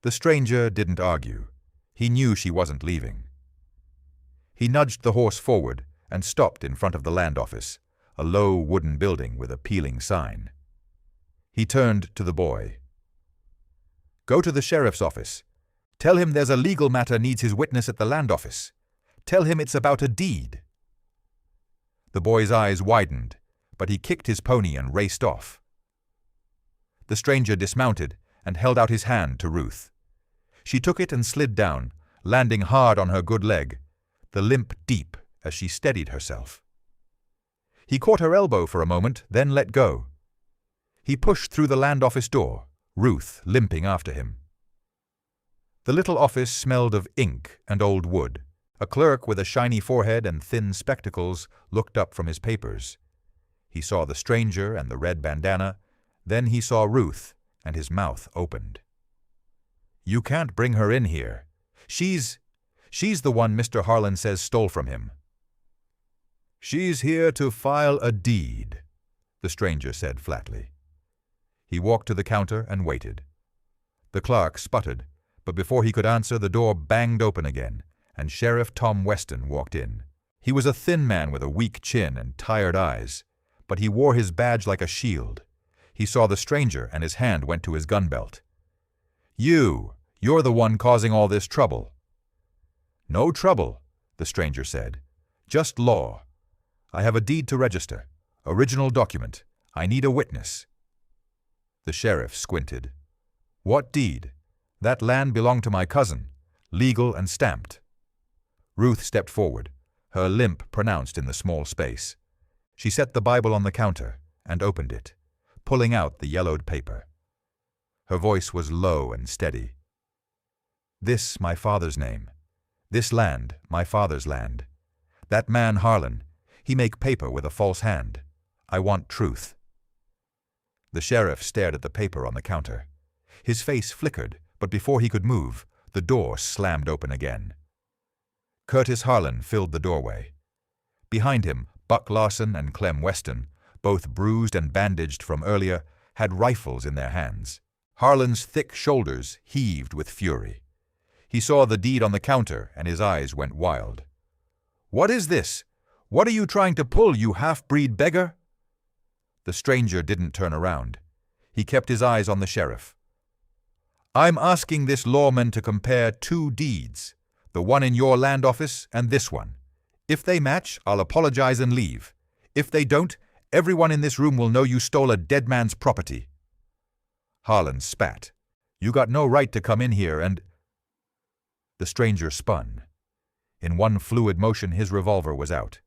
The stranger didn't argue. He knew she wasn't leaving. He nudged the horse forward and stopped in front of the land office, a low wooden building with a peeling sign. He turned to the boy. "Go to the sheriff's office. Tell him there's a legal matter needs his witness at the land office. Tell him it's about a deed." The boy's eyes widened, but he kicked his pony and raced off. The stranger dismounted and held out his hand to Ruth. She took it and slid down, landing hard on her good leg, the limp deep as she steadied herself. He caught her elbow for a moment, then let go. He pushed through the land office door, Ruth limping after him. The little office smelled of ink and old wood. A clerk with a shiny forehead and thin spectacles looked up from his papers. He saw the stranger and the red bandana, then he saw Ruth, and his mouth opened. "You can't bring her in here. She's the one Mr. Harlan says stole from him." "She's here to file a deed," the stranger said flatly. He walked to the counter and waited. The clerk sputtered, but before he could answer, the door banged open again, and Sheriff Tom Weston walked in. He was a thin man with a weak chin and tired eyes, but he wore his badge like a shield. He saw the stranger and his hand went to his gun belt. You're the one causing all this trouble." "No trouble," the stranger said. "Just law. I have a deed to register. Original document. I need a witness." The sheriff squinted. "What deed? That land belonged to my cousin. Legal and stamped." Ruth stepped forward, her limp pronounced in the small space. She set the Bible on the counter and opened it, pulling out the yellowed paper. Her voice was low and steady. "This my father's name. This land, my father's land. That man Harlon, he make paper with a false hand. I want truth." The sheriff stared at the paper on the counter. His face flickered, but before he could move, the door slammed open again. Curtis Harlan filled the doorway. Behind him, Buck Larson and Clem Weston, both bruised and bandaged from earlier, had rifles in their hands. Harlan's thick shoulders heaved with fury. He saw the deed on the counter, and his eyes went wild. "What is this? What are you trying to pull, you half-breed beggar?" The stranger didn't turn around. He kept his eyes on the sheriff. "I'm asking this lawman to compare two deeds, the one in your land office and this one. If they match, I'll apologize and leave. If they don't, everyone in this room will know you stole a dead man's property." Harlan spat. "You got no right to come in here and—" The stranger spun. In one fluid motion, his revolver was out.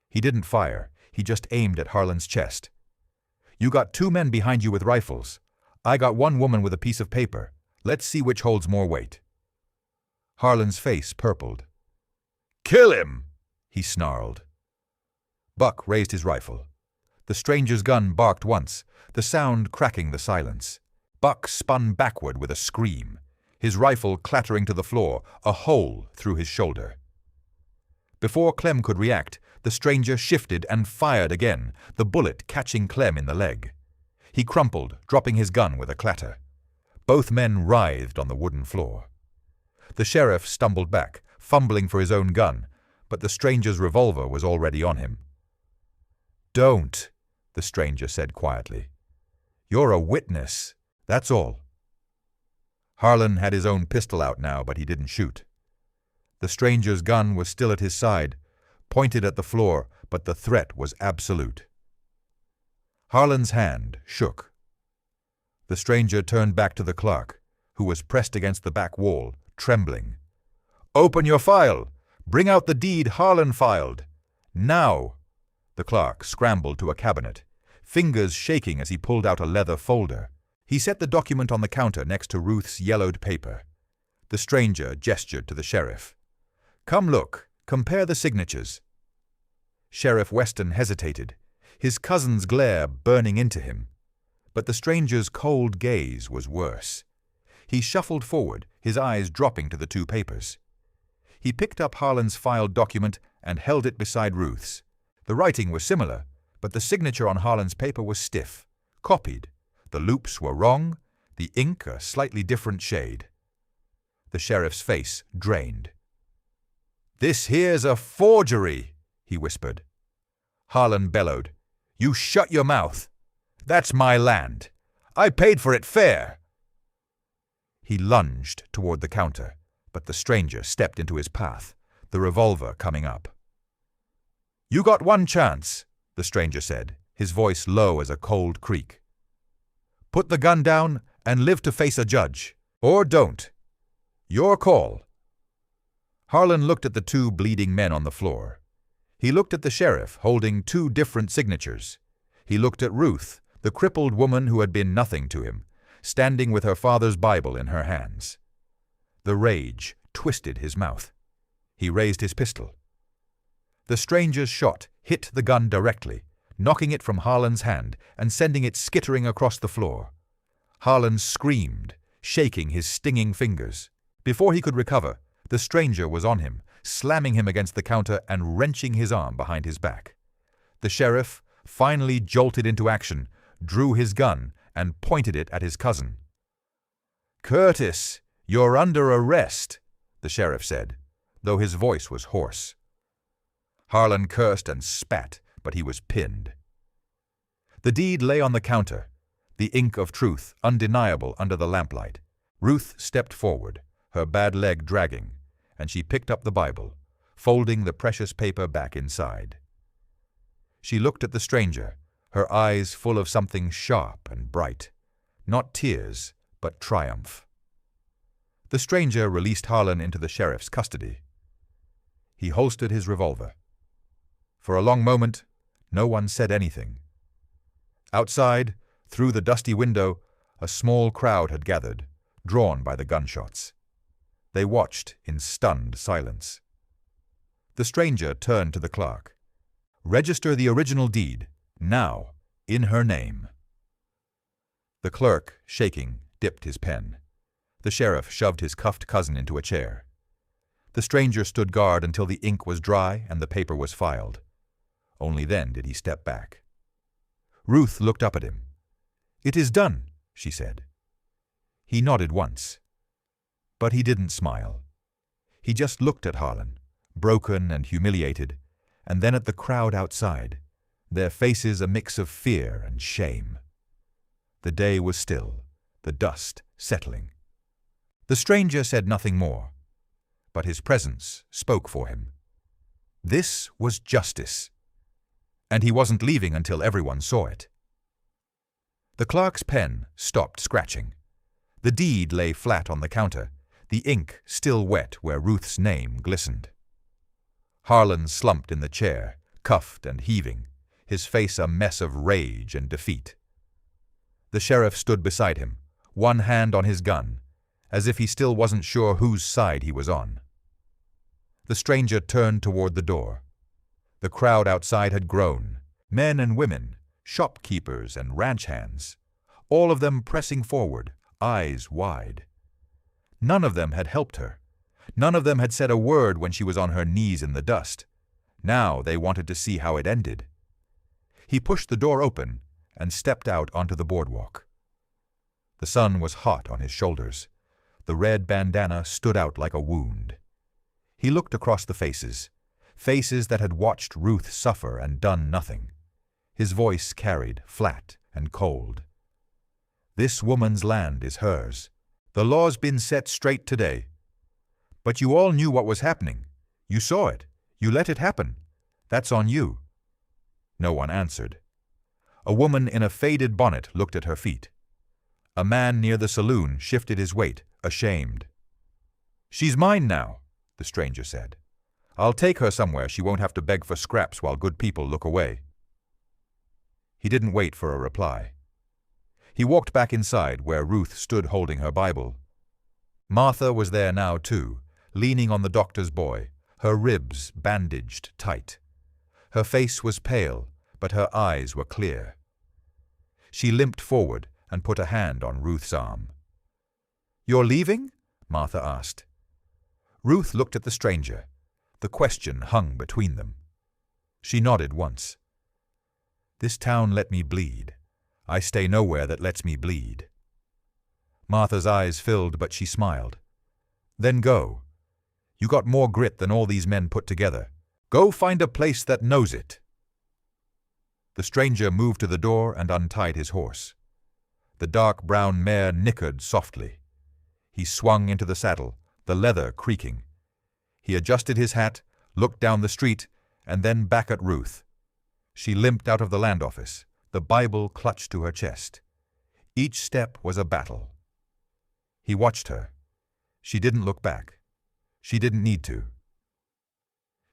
He didn't fire. He just aimed at Harlan's chest. "You got two men behind you with rifles. I got one woman with a piece of paper. Let's see which holds more weight." Harlan's face purpled. "Kill him!" he snarled. Buck raised his rifle. The stranger's gun barked once, the sound cracking the silence. Buck spun backward with a scream, his rifle clattering to the floor, a hole through his shoulder. Before Clem could react, the stranger shifted and fired again, the bullet catching Clem in the leg. He crumpled, dropping his gun with a clatter. Both men writhed on the wooden floor. The sheriff stumbled back, fumbling for his own gun, but the stranger's revolver was already on him. "Don't," the stranger said quietly. "You're a witness, that's all." Harlan had his own pistol out now, but he didn't shoot. The stranger's gun was still at his side, pointed at the floor, but the threat was absolute. Harlan's hand shook. The stranger turned back to the clerk, who was pressed against the back wall, trembling. "Open your file! Bring out the deed Harlan filed! Now!" The clerk scrambled to a cabinet, fingers shaking as he pulled out a leather folder. He set the document on the counter next to Ruth's yellowed paper. The stranger gestured to the sheriff. "Come look, compare the signatures." Sheriff Weston hesitated, his cousin's glare burning into him. But the stranger's cold gaze was worse. He shuffled forward, his eyes dropping to the two papers. He picked up Harlan's filed document and held it beside Ruth's. The writing was similar, but the signature on Harlan's paper was stiff, copied. The loops were wrong, the ink a slightly different shade. The sheriff's face drained. "This here's a forgery," he whispered. Harlan bellowed. "You shut your mouth. That's my land. I paid for it fair." He lunged toward the counter, but the stranger stepped into his path, the revolver coming up. "You got one chance," the stranger said, his voice low as a cold creek. "Put the gun down and live to face a judge. Or don't. Your call." Harlan looked at the two bleeding men on the floor. He looked at the sheriff, holding two different signatures. He looked at Ruth, the crippled woman who had been nothing to him, standing with her father's Bible in her hands. The rage twisted his mouth. He raised his pistol. The stranger's shot hit the gun directly, knocking it from Harlan's hand and sending it skittering across the floor. Harlan screamed, shaking his stinging fingers. Before he could recover, the stranger was on him, slamming him against the counter and wrenching his arm behind his back. The sheriff, finally jolted into action, drew his gun and pointed it at his cousin. "Curtis, you're under arrest," the sheriff said, though his voice was hoarse. Harlan cursed and spat, but he was pinned. The deed lay on the counter, the ink of truth undeniable under the lamplight. Ruth stepped forward, her bad leg dragging, and she picked up the Bible, folding the precious paper back inside. She looked at the stranger, her eyes full of something sharp and bright, not tears, but triumph. The stranger released Harlan into the sheriff's custody. He holstered his revolver. For a long moment, no one said anything. Outside, through the dusty window, a small crowd had gathered, drawn by the gunshots. They watched in stunned silence. The stranger turned to the clerk. "Register the original deed, now, in her name." The clerk, shaking, dipped his pen. The sheriff shoved his cuffed cousin into a chair. The stranger stood guard until the ink was dry and the paper was filed. Only then did he step back. Ruth looked up at him. "It is done," she said. He nodded once. But he didn't smile. He just looked at Harlon, broken and humiliated, and then at the crowd outside, their faces a mix of fear and shame. The day was still, the dust settling. The stranger said nothing more, but his presence spoke for him. This was justice, and he wasn't leaving until everyone saw it. The clerk's pen stopped scratching. The deed lay flat on the counter, the ink still wet where Ruth's name glistened. Harlan slumped in the chair, cuffed and heaving, his face a mess of rage and defeat. The sheriff stood beside him, one hand on his gun, as if he still wasn't sure whose side he was on. The stranger turned toward the door. The crowd outside had grown, men and women, shopkeepers and ranch hands, all of them pressing forward, eyes wide. None of them had helped her. None of them had said a word when she was on her knees in the dust. Now they wanted to see how it ended. He pushed the door open and stepped out onto the boardwalk. The sun was hot on his shoulders. The red bandana stood out like a wound. He looked across the faces, faces that had watched Ruth suffer and done nothing. His voice carried, flat and cold. This woman's land is hers. The law's been set straight today. But you all knew what was happening. You saw it. You let it happen. That's on you. No one answered. A woman in a faded bonnet looked at her feet. A man near the saloon shifted his weight, ashamed. "She's mine now," the stranger said. "I'll take her somewhere she won't have to beg for scraps while good people look away." He didn't wait for a reply. He walked back inside where Ruth stood holding her Bible. Martha was there now too, leaning on the doctor's boy, her ribs bandaged tight. Her face was pale, but her eyes were clear. She limped forward and put a hand on Ruth's arm. "You're leaving?" Martha asked. Ruth looked at the stranger. The question hung between them. She nodded once. "This town let me bleed. I stay nowhere that lets me bleed." Martha's eyes filled, but she smiled. "Then go. You got more grit than all these men put together. Go find a place that knows it." The stranger moved to the door and untied his horse. The dark brown mare nickered softly. He swung into the saddle, the leather creaking. He adjusted his hat, looked down the street, and then back at Ruth. She limped out of the land office, the Bible clutched to her chest. Each step was a battle. He watched her. She didn't look back. She didn't need to.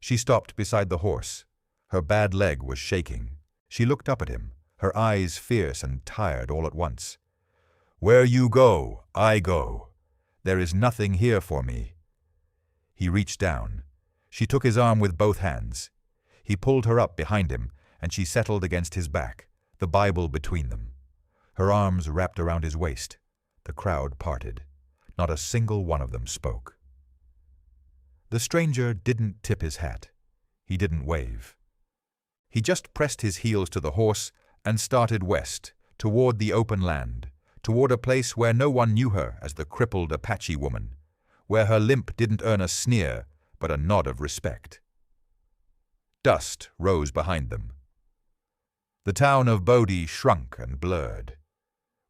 She stopped beside the horse. Her bad leg was shaking. She looked up at him, her eyes fierce and tired all at once. "Where you go, I go. There is nothing here for me." He reached down. She took his arm with both hands. He pulled her up behind him, and she settled against his back, the Bible between them. Her arms wrapped around his waist. The crowd parted. Not a single one of them spoke. The stranger didn't tip his hat. He didn't wave. He just pressed his heels to the horse and started west, toward the open land, toward a place where no one knew her as the crippled Apache woman, where her limp didn't earn a sneer but a nod of respect. Dust rose behind them. The town of Bodhi shrunk and blurred.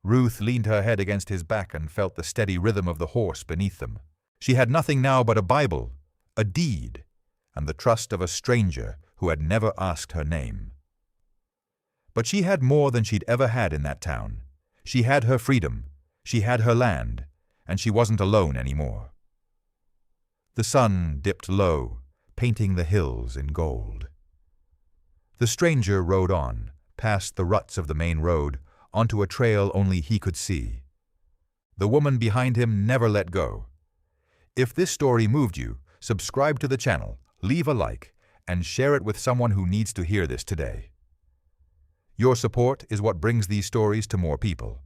Ruth leaned her head against his back and felt the steady rhythm of the horse beneath them. She had nothing now but a Bible, a deed, and the trust of a stranger who had never asked her name. But she had more than she'd ever had in that town. She had her freedom, she had her land, and she wasn't alone anymore. The sun dipped low, painting the hills in gold. The stranger rode on, past the ruts of the main road, onto a trail only he could see. The woman behind him never let go. If this story moved you, subscribe to the channel, leave a like, and share it with someone who needs to hear this today. Your support is what brings these stories to more people.